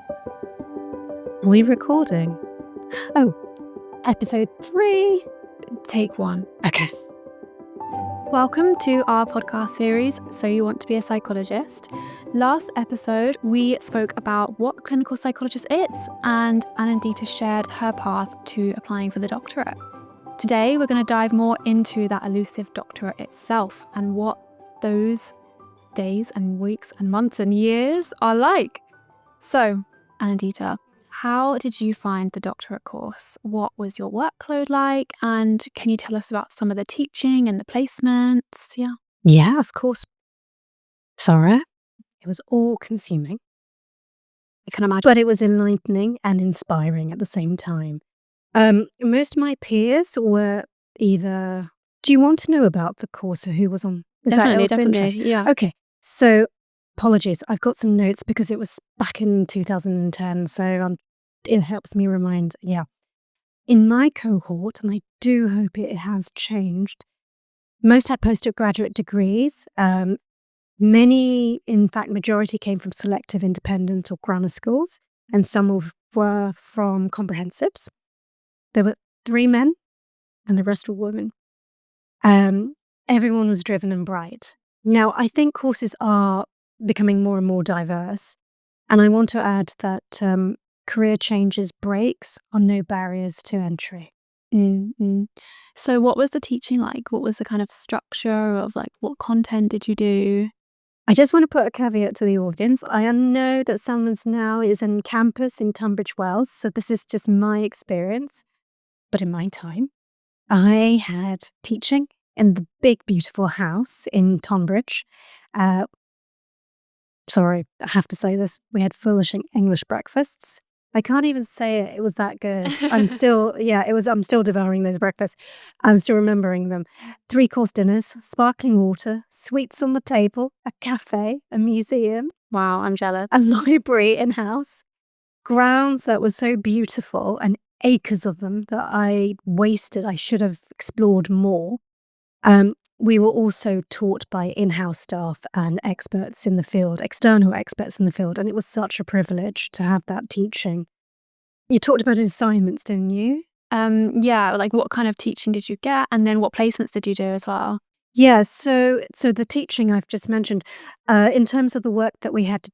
Are we recording? Oh, episode 3. Take 1. Okay. Welcome to our podcast series, So You Want to Be a Psychologist. Last episode, we spoke about what clinical psychologist is, and Anindita shared her path to applying for the doctorate. Today, we're going to dive more into that elusive doctorate itself and what those days and weeks and months and years are like. So, Anindita, how did you find the doctorate course? What was your workload like? And can you tell us about some of the teaching and the placements? Yeah, of course. Zara, it was all-consuming. I can imagine. But it was enlightening and inspiring at the same time. Most of my peers were either... Do you want to know about the course or who was on? Definitely, yeah. Okay, so apologies. I've got some notes because it was back in 2010, so it helps me remind. Yeah. In my cohort, and I do hope it has changed, most had postgraduate degrees. Many, in fact, majority came from selective, independent or grammar schools, and some were from comprehensives. There were 3 men and the rest were women. Everyone was driven and bright. Now, I think courses are becoming more and more diverse, and I want to add that career changes, breaks are no barriers to entry. So what was the teaching like? What was the kind of structure of what content did you do? I just want to put a caveat to the audience. I know that Salomon now is in campus in Tunbridge Wells, so this is just my experience. But in my time, I had teaching in the big, beautiful house in Tonbridge. Sorry, I have to say this. We had foolish English breakfasts. I can't even say it. It was that good. I'm still devouring those breakfasts. I'm still remembering them. 3-course dinners, sparkling water, sweets on the table, a cafe, a museum. Wow, I'm jealous. A library in-house. Grounds that were so beautiful and acres of them that I wasted. I should have explored more. We were also taught by in-house staff and experts in the field, external experts in the field, and it was such a privilege to have that teaching. You talked about assignments, didn't you? Yeah, what kind of teaching did you get, and then what placements did you do as well? Yeah, so the teaching I've just mentioned, in terms of the work that we had to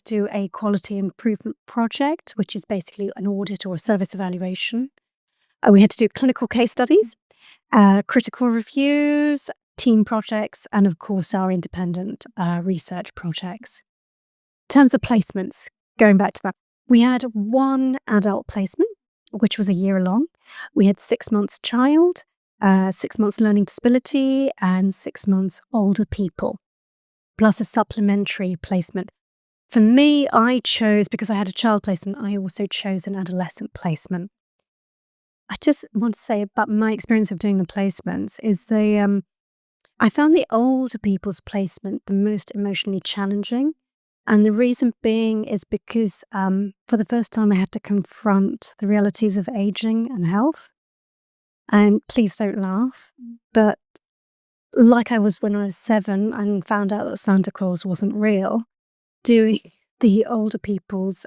do a quality improvement project, which is basically an audit or a service evaluation. We had to do clinical case studies, critical reviews, team projects, and of course our independent research projects. In terms of placements, going back to that, we had 1 adult placement, which was a year long. We had 6 months child, 6 months learning disability, and 6 months older people, plus a supplementary placement. For me, I chose, because I had a child placement, I also chose an adolescent placement. I just want to say about my experience of doing the placements is I found the older people's placement the most emotionally challenging. And the reason being is because for the first time I had to confront the realities of aging and health. And please don't laugh, but like I was when I was 7 and found out that Santa Claus wasn't real, doing the older people's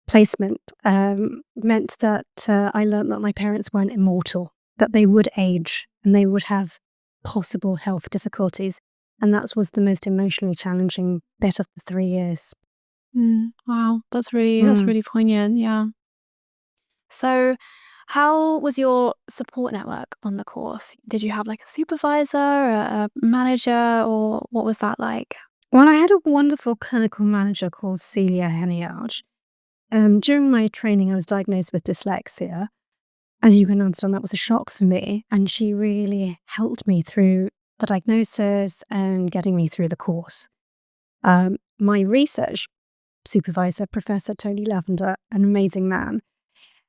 placement meant that I learned that my parents weren't immortal, that they would age and they would have possible health difficulties. And that was the most emotionally challenging bit of the 3 years. Wow, that's really poignant, yeah. So how was your support network on the course? Did you have a supervisor, a manager, or what was that like? Well, I had a wonderful clinical manager called Celia Heniage. During my training, I was diagnosed with dyslexia. As you can understand, that was a shock for me. And she really helped me through the diagnosis and getting me through the course. My research supervisor, Professor Tony Lavender, an amazing man,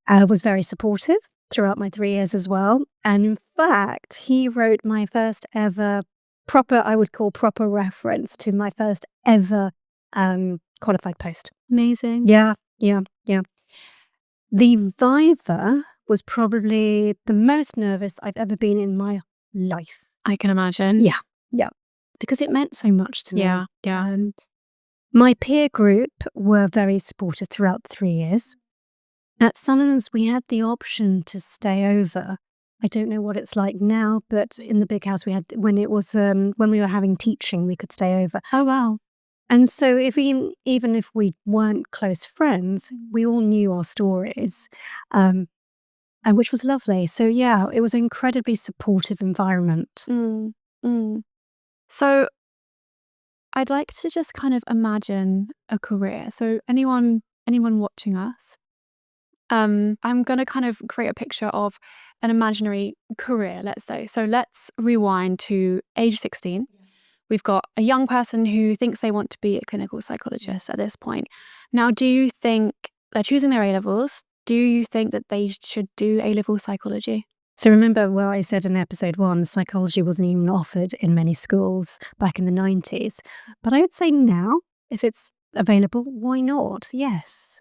was very supportive throughout my 3 years as well. And in fact, he wrote my first ever I would call proper reference to my first ever qualified post. Amazing. Yeah. The viva was probably the most nervous I've ever been in my life. I can imagine. Yeah. Because it meant so much to me. Yeah. My peer group were very supportive throughout the 3 years. At Salomon's, we had the option to stay over. I don't know what it's like now, but in the big house we had when it was when we were having teaching, we could stay over. Oh, wow. And so even if we weren't close friends, we all knew our stories, and which was lovely. So yeah, it was an incredibly supportive environment. Mm, mm. So I'd like to just kind of imagine a career. So anyone watching us, I'm going to kind of create a picture of an imaginary career, let's say. So let's rewind to age 16. We've got a young person who thinks they want to be a clinical psychologist at this point. Now, do you think they're choosing their A-levels? Do you think that they should do A-level psychology? So remember where I said in episode 1, psychology wasn't even offered in many schools back in the 90s. But I would say now, if it's available, why not? Yes.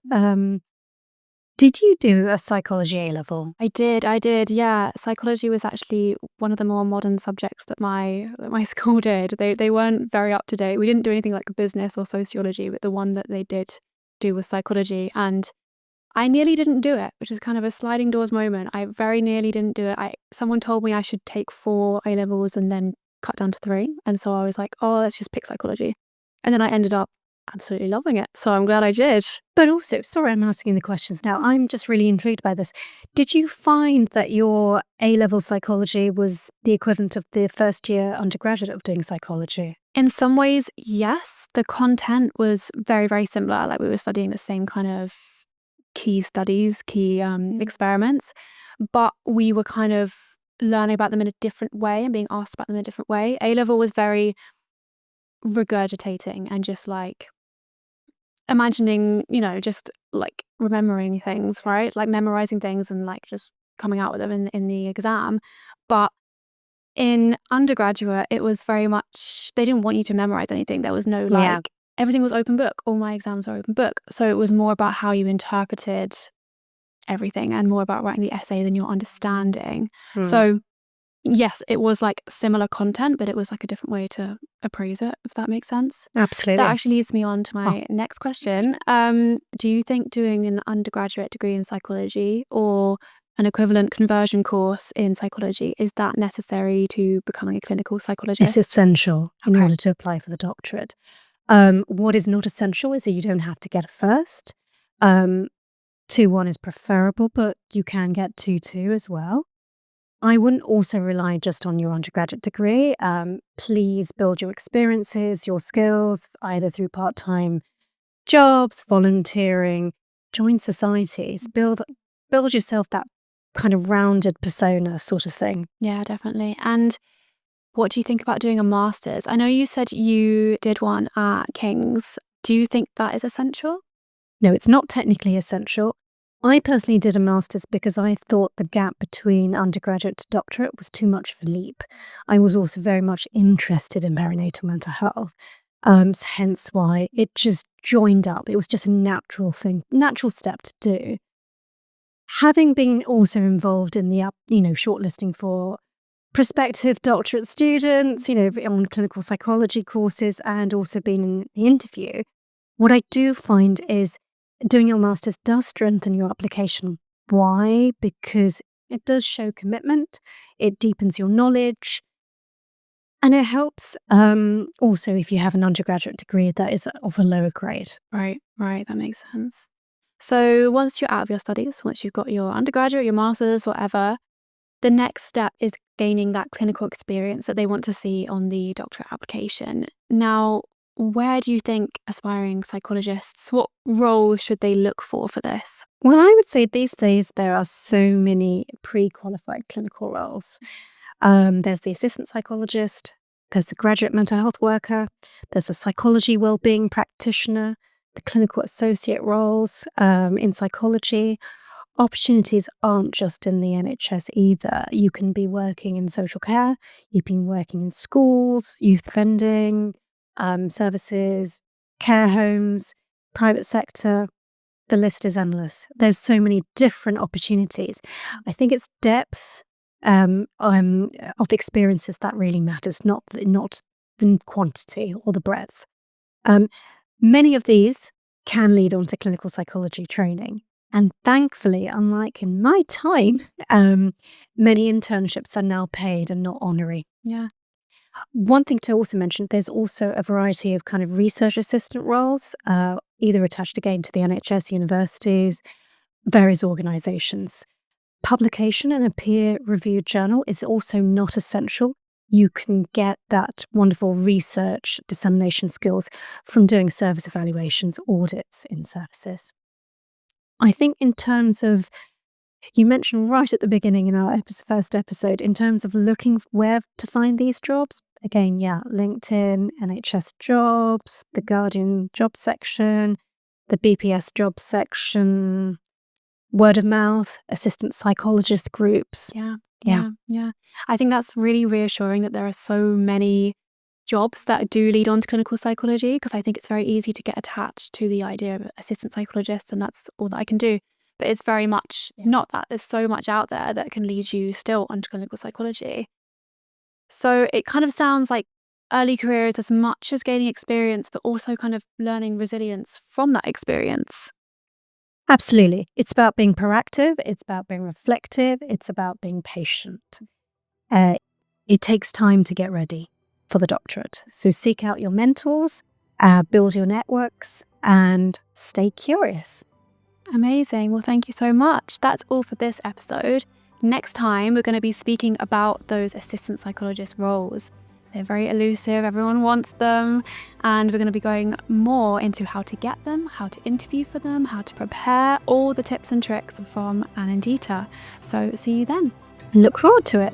Did you do a psychology A-level? I did, yeah. Psychology was actually one of the more modern subjects that my school did. They weren't very up to date. We didn't do anything like business or sociology, but the one that they did do was psychology. And I nearly didn't do it, which is kind of a sliding doors moment. I very nearly didn't do it. Someone told me I should take 4 A-levels and then cut down to 3. And so I was like, oh, let's just pick psychology. And then I ended up absolutely loving it. So I'm glad I did. But also, sorry, I'm asking the questions now. I'm just really intrigued by this. Did you find that your A-level psychology was the equivalent of the first year undergraduate of doing psychology? In some ways, yes. The content was very, very similar. Like we were studying the same kind of key studies, key experiments, but we were kind of learning about them in a different way and being asked about them in a different way. A-level was very regurgitating and just like imagining, just like remembering things, right? Like memorizing things and like just coming out with them in the exam. But in undergraduate, it was very much, they didn't want you to memorize anything. There was no Yeah. everything was open book. All my exams are open book. So it was more about how you interpreted everything and more about writing the essay than your understanding. So yes, it was like similar content, but it was like a different way to appraise it, if that makes sense. Absolutely. That actually leads me on to my next question. Do you think doing an undergraduate degree in psychology or an equivalent conversion course in psychology, is that necessary to becoming a clinical psychologist? It's essential in Okay. order to apply for the doctorate. What is not essential is that you don't have to get a first. 2-1 is preferable, but you can get 2-2 as well. I wouldn't also rely just on your undergraduate degree. Please build your experiences, your skills, either through part-time jobs, volunteering, join societies, build yourself that kind of rounded persona sort of thing. Yeah, definitely. And what do you think about doing a master's? I know you said you did one at King's. Do you think that is essential? No, it's not technically essential. I personally did a master's because I thought the gap between undergraduate to doctorate was too much of a leap. I was also very much interested in perinatal mental health, hence why it just joined up. It was just a natural step to do. Having been also involved in the shortlisting for prospective doctorate students, on clinical psychology courses, and also been in the interview, what I do find is doing your master's does strengthen your application. Why? Because it does show commitment, it deepens your knowledge, and it helps also if you have an undergraduate degree that is of a lower grade. Right, that makes sense. So once you're out of your studies, once you've got your undergraduate, your master's, whatever, the next step is gaining that clinical experience that they want to see on the doctorate application. Now, where do you think aspiring psychologists, what role should they look for this? Well, I would say these days there are so many pre-qualified clinical roles. There's the assistant psychologist, there's the graduate mental health worker, there's a psychology wellbeing practitioner, the clinical associate roles in psychology. Opportunities aren't just in the NHS either. You can be working in social care, you've been working in schools, youth vending, services, care homes, private sector. The list is endless. There's so many different opportunities. I think it's depth of experiences that really matters, not the quantity or the breadth. Many of these can lead on to clinical psychology training. And thankfully, unlike in my time, many internships are now paid and not honorary. Yeah. One thing to also mention, there's also a variety of kind of research assistant roles, either attached again to the NHS, universities, various organisations. Publication in a peer-reviewed journal is also not essential. You can get that wonderful research dissemination skills from doing service evaluations, audits in services. I think in terms of, you mentioned right at the beginning in our first episode, in terms of looking where to find these jobs, again, LinkedIn, NHS jobs, the Guardian job section, the BPS job section, word of mouth, assistant psychologist groups. Yeah. I think that's really reassuring that there are so many jobs that do lead on to clinical psychology, because I think it's very easy to get attached to the idea of assistant psychologist and that's all that I can do. But it's very much not that. There's so much out there that can lead you still onto clinical psychology. So it kind of sounds like early career is as much as gaining experience, but also kind of learning resilience from that experience. Absolutely. It's about being proactive. It's about being reflective. It's about being patient. It takes time to get ready for the doctorate. So seek out your mentors, build your networks, and stay curious. Amazing. Well, thank you so much. That's all for this episode. Next time, we're going to be speaking about those assistant psychologist roles. They're very elusive. Everyone wants them. And we're going to be going more into how to get them, how to interview for them, how to prepare, all the tips and tricks from Anindita. So see you then. Look forward to it.